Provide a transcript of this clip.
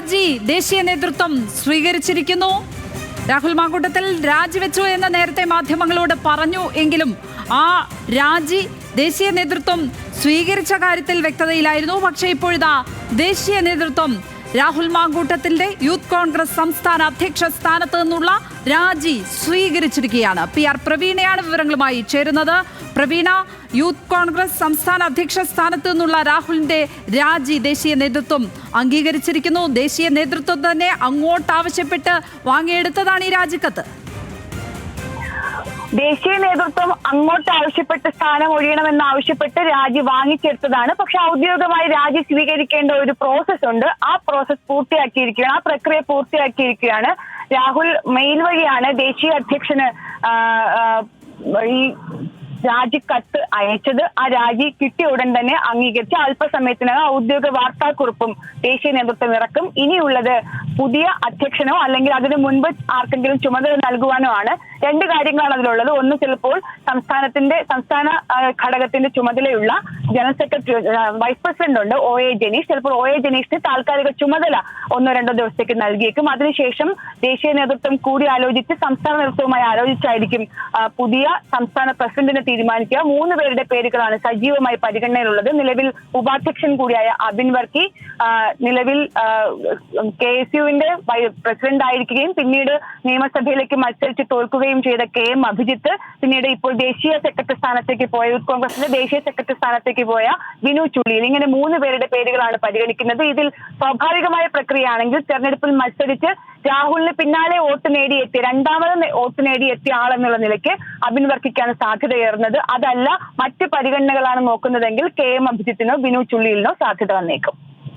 രാജി ദേശീയ നേതൃത്വം സ്വീകരിച്ചിരിക്കുന്നു. രാഹുൽ മാങ്കൂട്ടത്തിൽ രാജിവെച്ചു എന്ന് നേരത്തെ മാധ്യമങ്ങളോട് പറഞ്ഞു എങ്കിലും ആ രാജി ദേശീയ നേതൃത്വം സ്വീകരിച്ച കാര്യത്തിൽ വ്യക്തതയിലായിരുന്നു. പക്ഷേ ഇപ്പോഴിതാ ദേശീയ നേതൃത്വം രാഹുൽ മാങ്കൂട്ടത്തിന്റെ യൂത്ത് കോൺഗ്രസ് സംസ്ഥാന അധ്യക്ഷ സ്ഥാനത്ത് നിന്നുള്ള രാജി സ്വീകരിച്ചിരിക്കുകയാണ്. PR പ്രവീണയാണ് വിവരങ്ങളുമായി ചേരുന്നത്. പ്രവീണ, യൂത്ത് കോൺഗ്രസ് സംസ്ഥാന അധ്യക്ഷ സ്ഥാനത്ത് നിന്നുള്ള രാഹുലിന്റെ രാജി ദേശീയ നേതൃത്വം അംഗീകരിച്ചിരിക്കുന്നു. ദേശീയ നേതൃത്വം തന്നെ അങ്ങോട്ട് ആവശ്യപ്പെട്ട് വാങ്ങിയെടുത്തതാണ് ഈ രാജിക്കത്ത്. ദേശീയ നേതൃത്വം അങ്ങോട്ട് ആവശ്യപ്പെട്ട് സ്ഥാനം ഒഴിയണമെന്ന് ആവശ്യപ്പെട്ട് രാജി വാങ്ങിച്ചെടുത്തതാണ്. പക്ഷെ ഔദ്യോഗികമായി രാജി സ്വീകരിക്കേണ്ട ഒരു പ്രോസസ് ഉണ്ട്. ആ പ്രോസസ് പൂർത്തിയാക്കിയിരിക്കുകയാണ്, ആ പ്രക്രിയ പൂർത്തിയാക്കിയിരിക്കുകയാണ്. രാഹുൽ മെയിൽ വഴിയാണ് ദേശീയ അധ്യക്ഷന് ഈ രാജിക്കത്ത് അയച്ചത്. ആ രാജി കിട്ടിയ ഉടൻ തന്നെ അംഗീകരിച്ച് അല്പസമയത്തിനകം ഔദ്യോഗിക വാർത്താക്കുറിപ്പും ദേശീയ നേതൃത്വം ഇറക്കും. ഇനിയുള്ളത് പുതിയ അധ്യക്ഷനോ അല്ലെങ്കിൽ അതിനു മുൻപ് ആർക്കെങ്കിലും ചുമതല നൽകുവാനോ ആണ്. രണ്ട് കാര്യങ്ങളാണ് അതിലുള്ളത്. ഒന്ന്, ചിലപ്പോൾ സംസ്ഥാന ഘടകത്തിന്റെ ചുമതലയുള്ള ജനറൽ സെക്രട്ടറി വൈസ് പ്രസിഡന്റ് ഉണ്ട് OA ജനീഷ്. ചിലപ്പോൾ OA ജനീഷിന് താൽക്കാലിക ചുമതല 1-2 ദിവസത്തേക്ക് നൽകിയേക്കും. അതിനുശേഷം ദേശീയ നേതൃത്വം കൂടി ആലോചിച്ച് സംസ്ഥാന നേതൃത്വവുമായി ആലോചിച്ചായിരിക്കും പുതിയ സംസ്ഥാന പ്രസിഡന്റിനെ തീരുമാനിക്കുക. 3 പേരുടെ പേരുകളാണ് സജീവമായി പരിഗണനയിലുള്ളത്. നിലവിൽ ഉപാധ്യക്ഷൻ കൂടിയായ അബിൻ വർക്കി, നിലവിൽ KSUവിന്റെ പ്രസിഡന്റ് ആയിരിക്കുകയും പിന്നീട് നിയമസഭയിലേക്ക് മത്സരിച്ച് തോൽക്കുകയും ചെയ്ത KM അഭിജിത്ത്, പിന്നീട് ഇപ്പോൾ ദേശീയ സെക്രട്ടറി സ്ഥാനത്തേക്ക് പോയ യൂത്ത് കോൺഗ്രസിന്റെ ദേശീയ സെക്രട്ടറി സ്ഥാനത്തേക്ക് പോയ ബിനു ചുള്ളിയിൽ, ഇങ്ങനെ 3 പേരുടെ പേരുകളാണ് പരിഗണിക്കുന്നത്. ഇതിൽ സ്വാഭാവികമായ പ്രക്രിയയാണെങ്കിൽ തെരഞ്ഞെടുപ്പിൽ മത്സരിച്ച് രാഹുലിന് പിന്നാലെ വോട്ട് നേടിയെത്തിയ രണ്ടാമത് വോട്ട് നേടിയെത്തിയ ആളെന്നുള്ള നിലയ്ക്ക് അബിൻ വർക്കിക്കാണ് സാധ്യതയേറുന്നത്. അതല്ല മറ്റ് പരിഗണനകളാണ് നോക്കുന്നതെങ്കിൽ KM അഭിജിത്തിനോ ബിനു ചുള്ളിയിലിനോ സാധ്യത വന്നേക്കും.